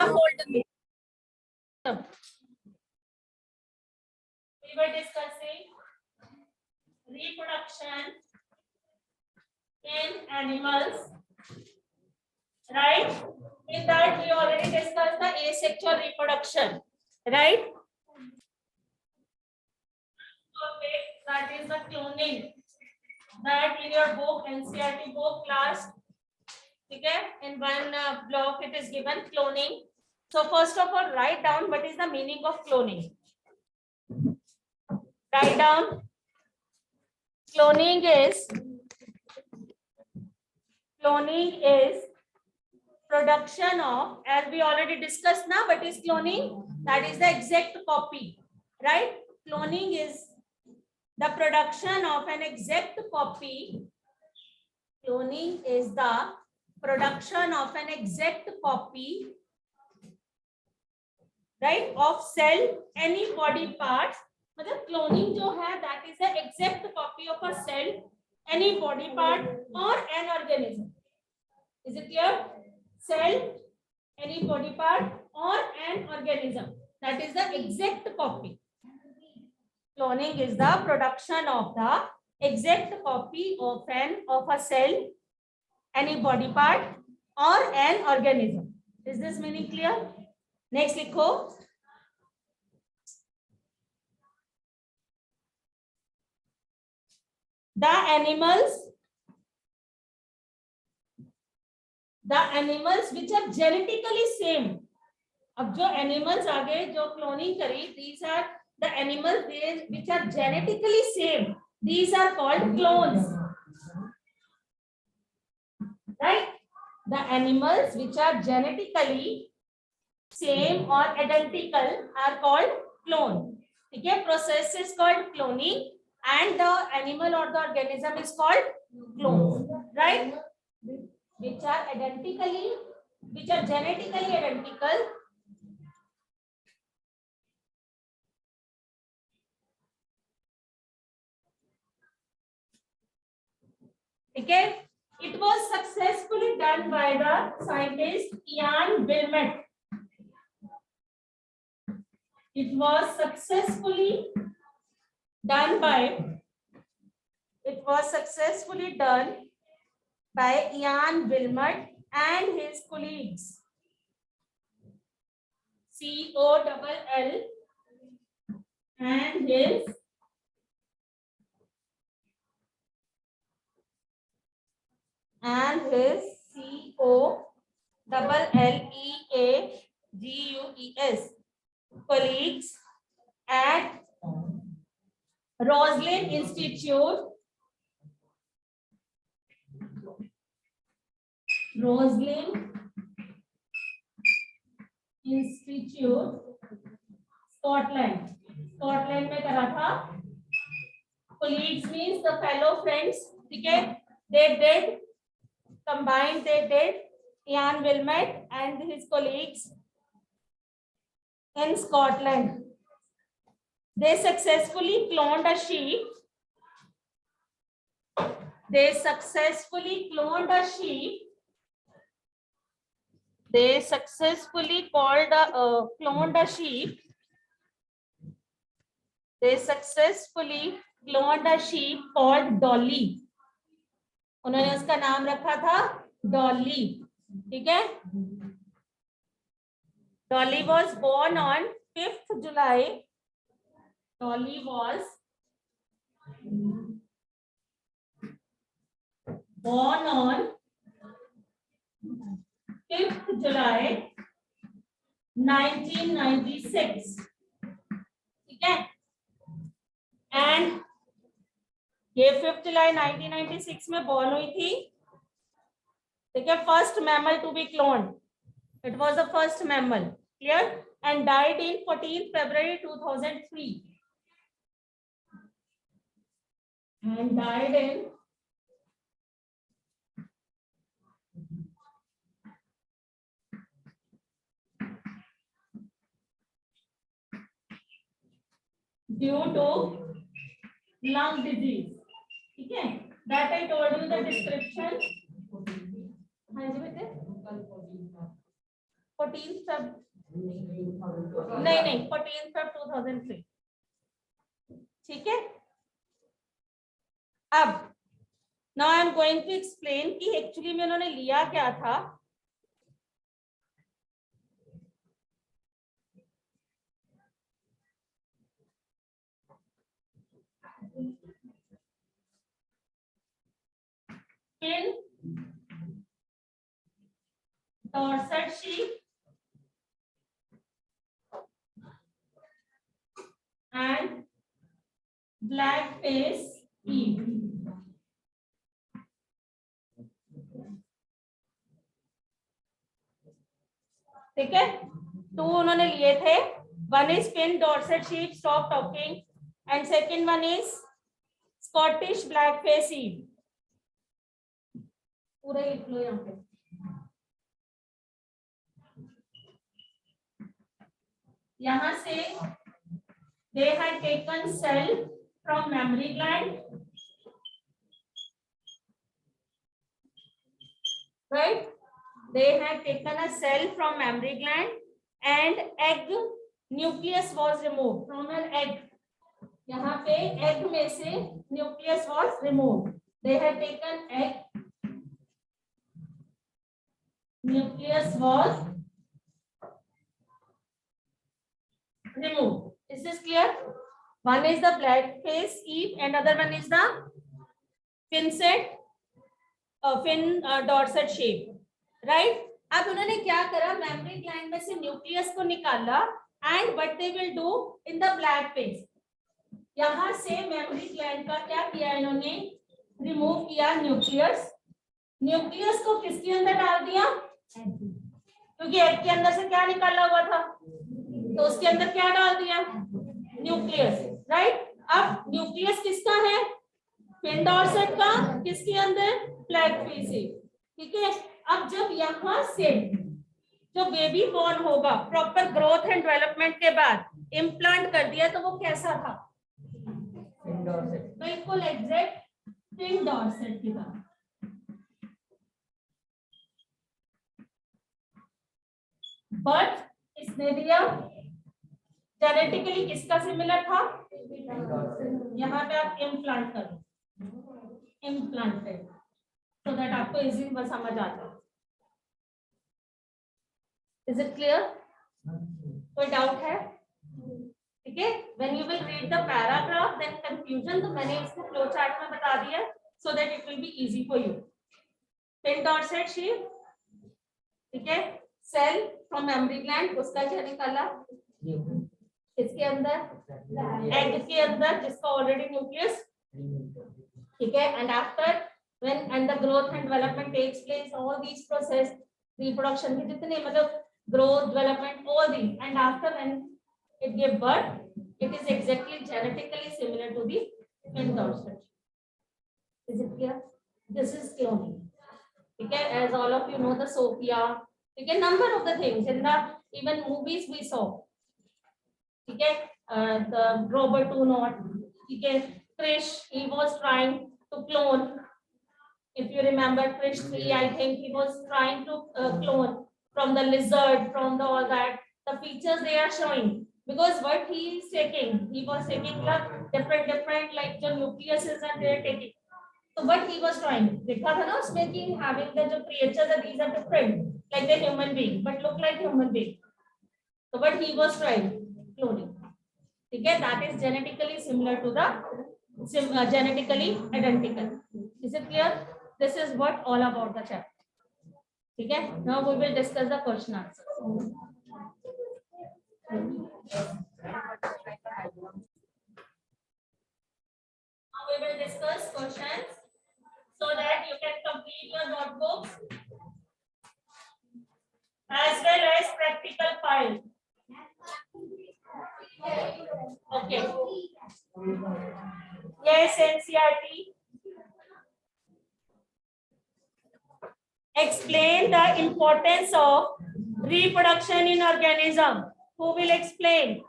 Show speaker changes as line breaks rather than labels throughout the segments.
We were discussing reproduction in animals, right? In that we already discussed the asexual reproduction, right? Okay, that is the cloning. That in your book, NCERT book class, okay, in one block it is given cloning. So first of all, write down what is the meaning of cloning. Write down. Cloning is production of, as we already discussed now, what is cloning? That is the exact copy, right? Cloning is the production of an exact copy. Cloning is the production of an exact copy, right, of cell, any body parts. मतलब cloning जो है, that is the exact copy of a cell, any body part or an organism. Is it clear? Cell, any body part or an organism, that is the exact copy. Cloning is the production of the exact copy of a cell, any body part or an organism. Is this meaning clear? Next लिखो. The animals which are genetically same. अब जो animals आगे जो cloning करी, these are the animals which are genetically same. These are called clones, right? The animals which are genetically same or identical are called clone. Okay, process is called cloning and the animal or the organism is called clone, right? Which are genetically identical. Okay, it was successfully done by the scientist Ian Wilmot. It was successfully done by Ian Wilmot and his colleagues. COLL and his COLLEAGUES colleagues at Roslin Institute. Scotland. Scotland में करा था. Colleagues means the fellow friends. ठीक है? They did Ian Wilmot and his colleagues in Scotland. They successfully cloned a sheep. They successfully cloned a sheep called Dolly. उन्होंने उसका नाम रखा था डॉली. ठीक है? Dolly was born on 5th July. Dolly was born on 5th July 1996. ठीक है? And ये 5th July 1996 में born हुई थी. ठीक है? First mammal to be cloned. It was the first mammal. Clear? And died in 14th February 2003. And died in due to lung disease. ठीक है? That I told you the description. हाँ जी बेटे. 14 14 Feb नहीं 14 Feb 2003, ठीक है। अब now I am going to explain कि actually में उन्होंने लिया क्या था। Pin Dorset sheep and black face eve, ठीक है। तो उन्होंने लिए थे, one is pin Dorset sheep stop talking and second one is Scottish black face ewe. पूरा लिख लो यहाँ पे। यहाँ से they had taken cell from mammary gland, right? They had taken a cell from mammary gland and egg nucleus was removed from an egg. यहाँ पे egg में से nucleus was removed. They had taken egg, nucleus was removed. Is this clear? One is the black face eve and other one is the fin dorsal shape, right? अब उन्होंने क्या करा, mammary gland में से nucleus को निकाला and what they will do in the black face, यहाँ से मेमरी ग्लैंड का क्या किया इन्होंने, रिमूव किया न्यूक्लियस। न्यूक्लियस को किसके अंदर डाल दिया, क्योंकि एग के अंदर से क्या निकाला हुआ था, तो उसके अंदर क्या डाल दिया, न्यूक्लियस, राइट। अब न्यूक्लियस किसका है, पिन डॉर्सेट का, किसके अंदर, ब्लैक फेस से, ठीक है। अब जब यहाँ से जो बेबी बॉर्न होगा, प्रॉपर ग्रोथ एंड डेवलपमेंट के बाद इम्प्लांट कर दिया, तो वो कैसा था, बिल्कुल एग्जैक्ट पिन डॉर्सेट की तरह। बट इसने दिया जेनेटिकली किसका सिमिलर था, यहाँ पे आप इम्प्लांट करो, इम्प्लांटेड, सो दैट आपको इजी समझ आ जाए। इज इट क्लियर, कोई डाउट है, ठीक है। When you will read the paragraph then confusion, तो मैंने इसको फ्लो चार्ट में बता दिया so that it will be easy for you. Pin Dorset sheep, ठीक है, सेल फ्रॉम मेमरी ग्लैंड, उसका क्या निकाला, इसके अंदर एग के अंदर जिसका ऑलरेडी न्यूक्लियस, ठीक है। And after when and the growth and development takes place, all these process, reproduction के जितने मतलब growth development all the, and after when it give birth, it is exactly genetically similar to the pin Dorset. Is it clear, this is cloning, ठीक है। As all of you know the Sophia, ठीक है, number of the things in the even movies we saw, ठीक है, the Robert Do Not, ठीक है, Krish, he was trying to clone, if you remember Krish 3, I think he was trying to clone from the lizard, from the all that, the features they are showing, because what he is taking, he was taking like different like the nucleuses and they are taking, so what he was trying, देखा था ना उसमें कि having the जो creatures are, these are different like the human being but look like human being, so what he was trying, cloning, ठीक है, that is genetically similar to the genetically identical. Is it clear? This is what all about the chapter, ठीक है। Now we will discuss the question answer. Now we will discuss questions so that you can complete your notebooks as well as practical file. Okay. Yes, NCERT. Explain the importance of reproduction in organism. Who will explain?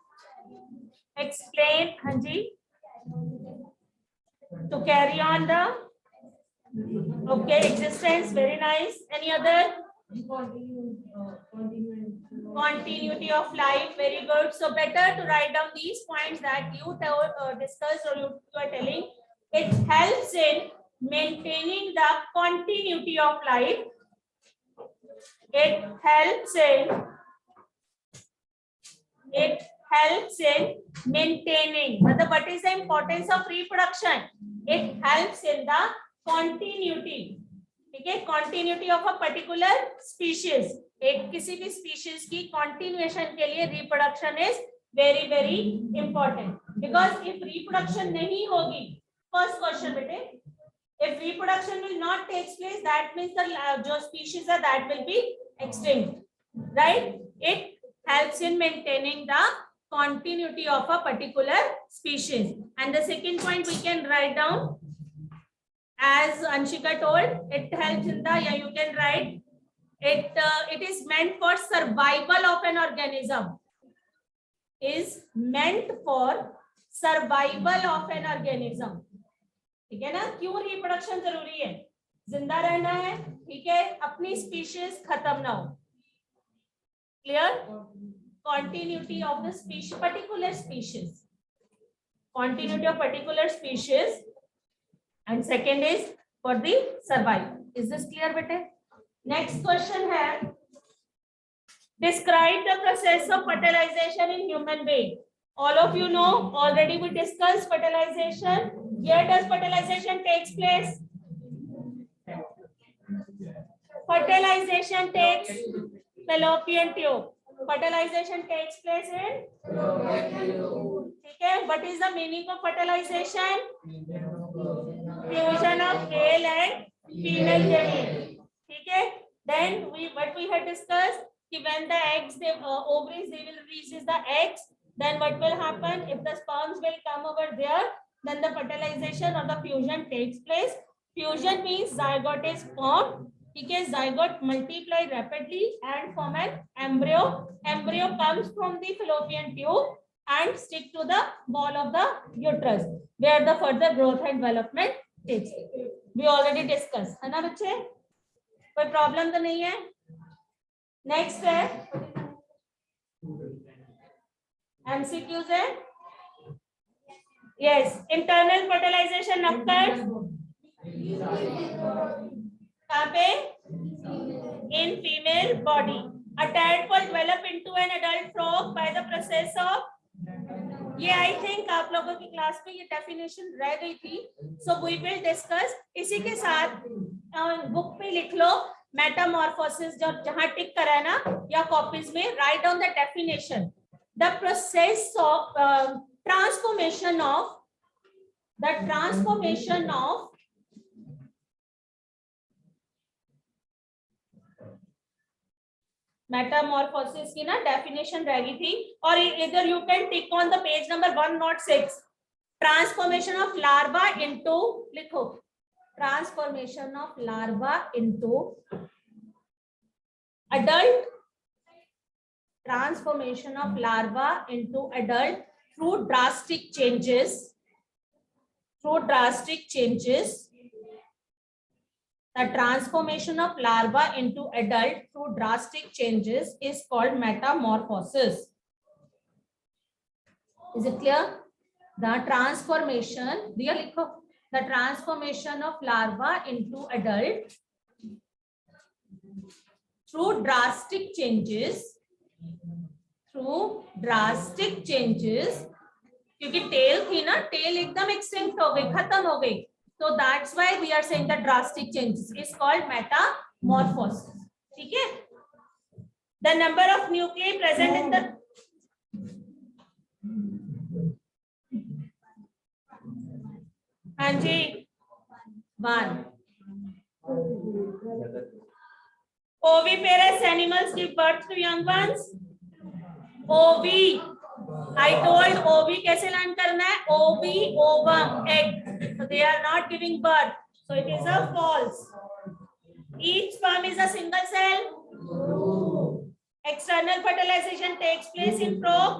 Explain, Hanji. To carry on the okay existence. Very nice. Any other? continuity of life. Very good. So better to write down these points that you discussed or you are telling. It helps in maintaining the continuity of life. It helps in maintaining. What is the importance of reproduction? It helps in the continuity. Okay, continuity of a particular species. एक किसी भी species की continuation के लिए reproduction is very very important. Because if reproduction नहीं होगी, first question बेटे, if reproduction will not take place, that means the जो species है that will be extinct, right? It helps in maintaining the continuity of a particular species. And the second point we can write down, as Anshika told, it helps in the, yeah, you can write it. It is meant for survival of an organism. Is meant for survival of an organism. ठीक है ना? क्यों reproduction जरूरी है? जिंदा रहना है, ठीक है, अपनी स्पीशीज खत्म ना हो. Clear? Continuity of the species, particular species. Continuity of particular species. And second is for the survival. Is this clear, bete? Next question है, describe the process of fertilization in human being. All of you know, already we discussed fertilization. Where does fertilization takes place? Fertilization takes fallopian tube. Fertilization takes place in fallopian tube. Okay, what is the meaning of fertilization? Fusion of male and female gamete. Okay, then what we had discussed, when the eggs, ovaries, they will release the eggs, then what will happen? If the sperms will come over there, then the fertilization or the fusion takes place. Fusion means zygote is formed. Okay, zygote multiply rapidly and form an embryo. Embryo comes from the fallopian tube and stick to the wall of the uterus, where the further growth and development takes place. We already discussed, है ना बच्चे? कोई problem तो नहीं है? Next है MCQs है. Yes, internal fertilization occurs कहाँ पे? In female body. A tadpole develop into an adult frog by the process of, ये आई थिंक आप लोगों की क्लास में ये डेफिनेशन रह गई थी, सो वी विल डिस्कस. इसी के साथ बुक पे लिख लो मेटामॉर्फोसिस, जो जहां टिक करा है ना, या कॉपीज में write down the definition. The process of transformation of metamorphosis की ना डेफिनेशन रह गई थी, और इधर you can tick on the page number 106. Transformation of larva into, लिखो transformation of larva into adult. Transformation of larva into adult through drastic changes. The transformation of larva into adult through drastic changes is called metamorphosis. Is it clear? The transformation, the transformation of larva into adult through drastic changes, क्योंकि tell थी ना, tell एकदम extinct हो गई, खत्म हो गई, तो that's why we are saying the drastic changes is called metamorphosis. ठीक है? The number of nuclei present in the, हाँ जी, 1. Oviparous animals give birth to young ones. Ovi, I told ovi कैसे लर्न करना है? Ovi, ovum, egg. So they are not giving birth. So it is a false. Each sperm is a single cell. External fertilization takes place in frog.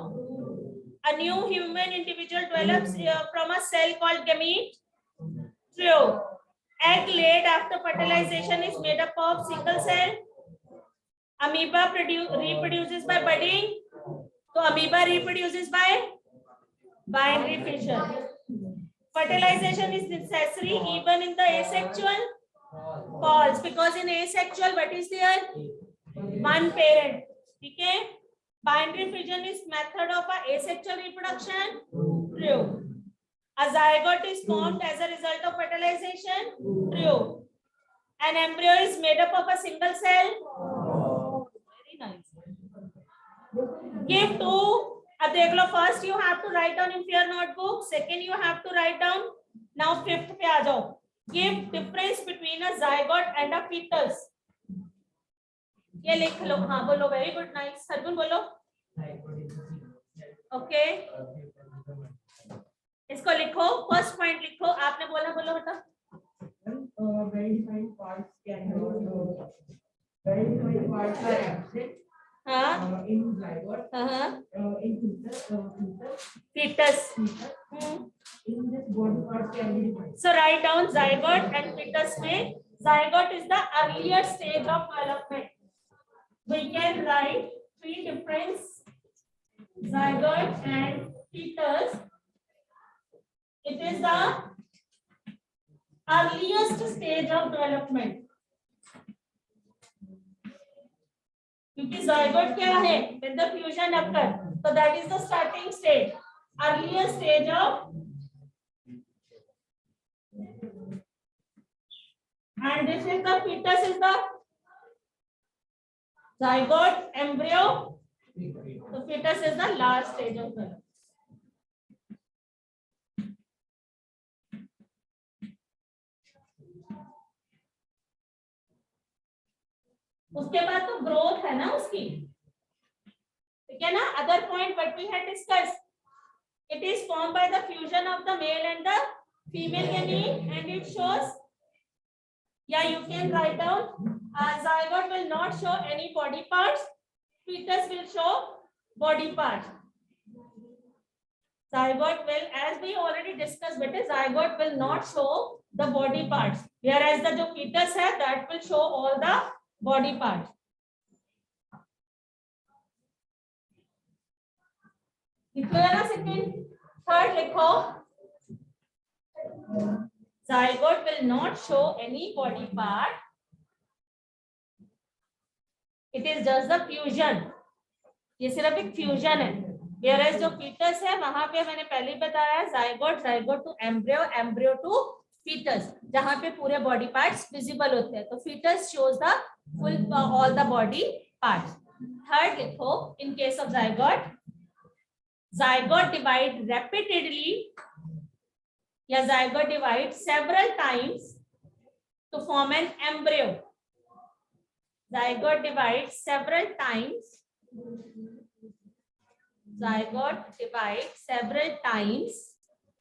A new human individual develops from a cell called gamete. True. Egg laid after fertilization is made up of single cell. Amoeba reproduces by budding. So amoeba reproduces by binary fission. Fertilization is necessary even in the asexual. False, because in asexual what is there? One parent. Okay. Binary fission is method of a asexual reproduction. True. A zygote is formed as a result of fertilization. True. An embryo is made up of a single cell. Very nice. Give two. अब देख लो, first you have to write down in your notebook. Second you have to write down. Now fifth पे आ जाओ. Give difference between a zygote and a fetus. ये लिख लो. हाँ बोलो. Very good, nice. Sargun बोलो. Okay. इसको लिखो. First point लिखो. आपने बोला, बोलो बेटा.
Very defined parts are absent. In zygote. In fetus. In this body part can be defined.
So write down zygote and fetus में. Zygote is the earlier stage of development. We can write three difference: zygote and fetus. It is the earliest stage of development. क्योंकि zygote क्या है? When the fusion occur, so that is the starting stage, earliest stage of. And this is the fetus, is the zygote, embryo. The fetus is the last stage of development. उसके बाद तो growth है ना उसकी, ठीक है ना. Other point what we had discuss, it is form by the fusion of the male and the female gamete and it shows, yeah, you can write down, zygote will not show any body parts, fetus will show body parts. Zygote will, as we already discussed, but zygote will not show the body parts, whereas the जो fetus है that will show all the body parts. लिखो ना. Second, third लिखो. Zygote will not show any body part. It is just the fusion. ये सिर्फ एक fusion है. Whereas जो fetus है वहां पे मैंने पहले ही बताया, zygote to embryo, embryo to fetus, जहां पे पूरे body parts visible होते हैं. तो fetus shows the full all the body parts. Third लिखो, in case of zygote divide repeatedly, या zygote divide several times to form an embryo. Zygote divide several times. Zygote divide several times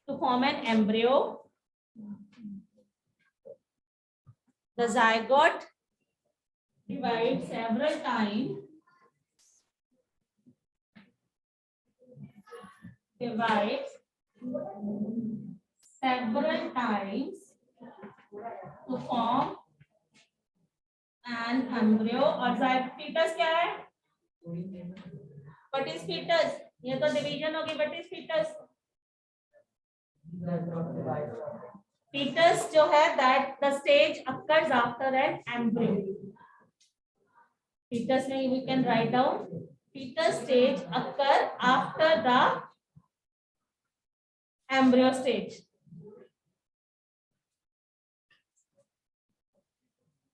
to form an embryo. The zygote divide several times. Divide several times to form an embryo. और fetus क्या है? What is fetus? ये तो division होगी. What is fetus? Fetus जो है, that the stage occurs after an embryo. Fetus में we can write down, fetus stage occur after the embryo stage.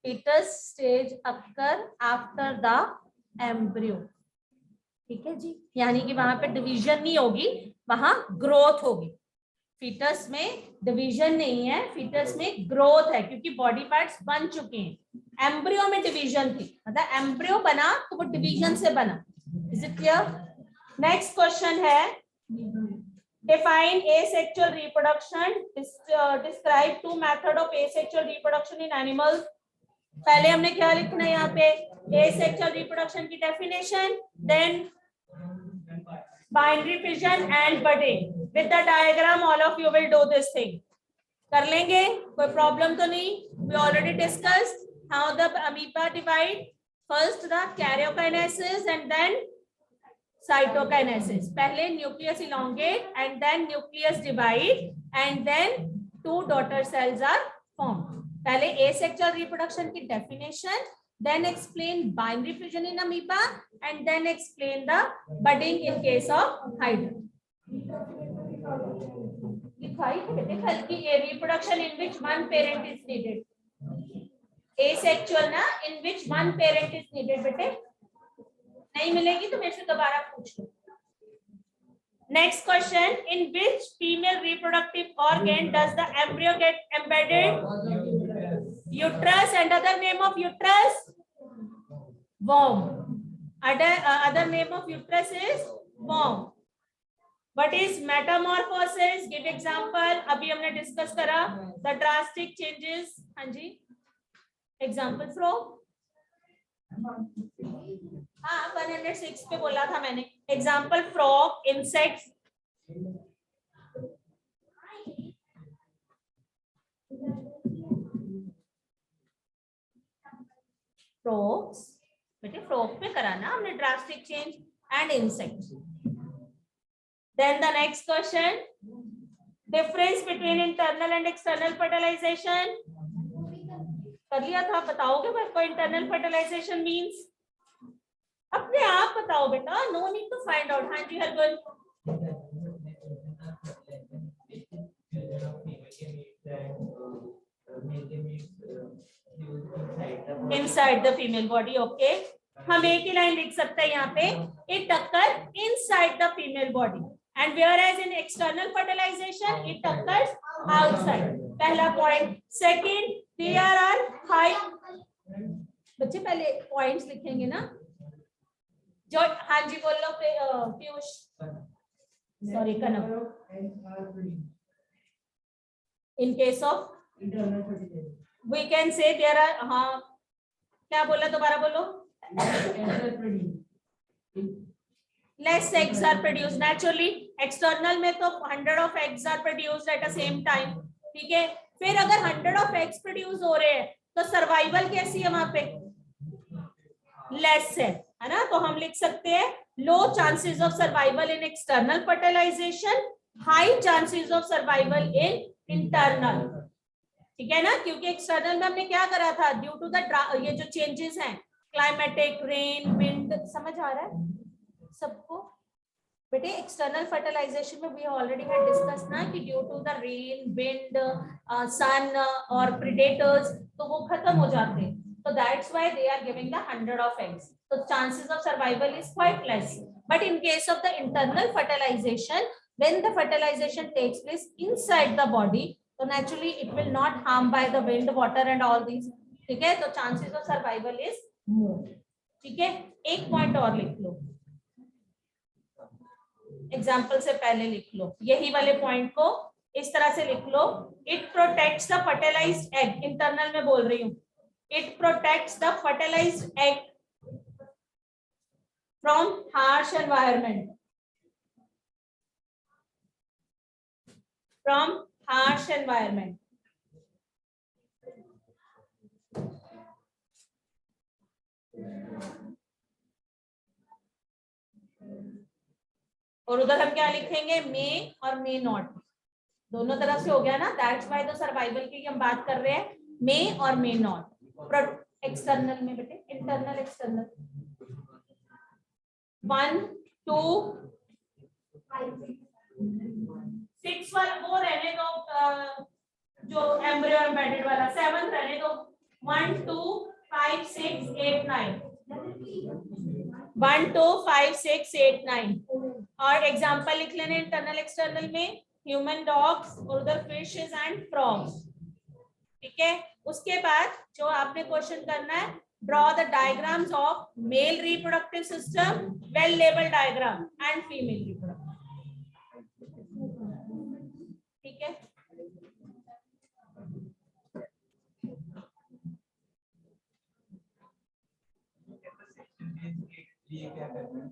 Fetus stage occur after the embryo. ठीक है जी. यानी कि वहां पे डिवीजन नहीं होगी, वहां ग्रोथ होगी. फीटस में डिवीजन नहीं है, फीटस में ग्रोथ है, क्योंकि बॉडी पार्ट्स बन चुके हैं. एम्ब्रियो में डिवीजन थी, मतलब एम्ब्रियो बना तो वो डिवीजन से बना. Is it clear? Next question है, define asexual reproduction. Describe two method of asexual reproduction in animals. पहले हमने क्या लिखना है यहाँ पे? asexual reproduction की definition, then binary fission and budding. With the diagram all of you will do this thing. कर लेंगे, कोई प्रॉब्लम तो नहीं. We already discussed how the amoeba divide. First the karyokinesis and then cytokinesis. पहले nucleus elongate and then nucleus divide and then two daughter cells are formed. पहले asexual reproduction की definition, then explain binary fission in amoeba and then explain the budding in case of hydra. दिखाई तो बेटे कल की a reproduction in which one parent is needed. Asexual ना in which one parent is needed बेटे. नहीं मिलेगी तो मेरे से दोबारा पूछ लो. Next question, in which female reproductive organ does the embryo get embedded? Uterus, and other name of uterus? Womb. Other name of uterus is womb. What is metamorphosis? Give example. अभी हमने discuss करा the drastic changes. हाँ जी. Example from? हाँ 106 पे बोला था मैंने. Example frog, insects. Frogs. बेटे frog पे करा ना हमने drastic change and insects. Then the next question. Difference between internal and external fertilization. कर लिया था. बताओगे मेरे को internal fertilization means? अपने आप बताओ बेटा. No need to find out. हाँ जी Hargun. Inside the female body. Okay. हम एक ही लाइन लिख सकते हैं यहाँ पे. It occurs inside the female body. And whereas in external fertilization, it occurs outside. पहला point. Second, there are high. बच्चे पहले points लिखेंगे ना. जो हाँ जी बोल लो Piyush. Sorry Kanak. In case of
internal fertilization.
We can say there are. हाँ क्या बोला दोबारा बोलो. Less eggs are produced naturally. External में तो 100 of eggs are produced at the same time. ठीक है. फिर अगर 100 of eggs produce हो रहे हैं तो सर्वाइवल कैसी है वहां पे? लेस है ना. तो हम लिख सकते हैं low chances of survival in external fertilisation, high chances of survival in internal. ठीक है ना. क्योंकि एक्सटर्नल में हमने क्या करा था? ड्यू टू द ये जो चेंजेस हैं क्लाइमेटिक, रेन, विंड. समझ आ रहा है सबको बेटे? एक्सटर्नल फर्टिलाइजेशन में वी ऑलरेडी हैड डिस्कस ना कि due to the rain, wind, sun और प्रेडेटर्स तो वो खत्म हो जाते हैं. तो that's why they are giving the 100 of eggs. तो chances of survival is quite less. But in case of the internal fertilisation, when the fertilisation takes place inside the body, तो naturally it will not harm by the wind, water and all these. ठीक है. तो chances of survival is more. ठीक है. एक point और लिख लो. Example से पहले लिख लो. यही वाले पॉइंट को इस तरह से लिख लो. It protects the fertilised egg. Internal में बोल रही हूँ. It protects the fertilised egg from harsh environment. From harsh environment. और उधर हम क्या लिखेंगे? मे और मे नॉट. दोनों तरफ से हो गया ना. दैट्स व्हाई तो सर्वाइवल की हम बात कर रहे हैं. मे और मे नॉट. एक्सटर्नल में बेटे इंटरनल एक्सटर्नल 1 2 6 वाला वो रहने दो. जो एम्ब्रियो एम्बेडेड वाला 7 रहने दो. 1 2 5 6 8 9. 1 2 5 6 8 9. और एग्जाम्पल लिख लेने इंटरनल एक्सटर्नल में. ह्यूमन डॉग्स और उधर फिशेस एंड फ्रॉग्स. ठीक है. उसके बाद जो आपने क्वेश्चन करना है, draw the diagrams of male reproductive system, well label diagram, and female reproductive. ठीक है.
ये क्या करना है?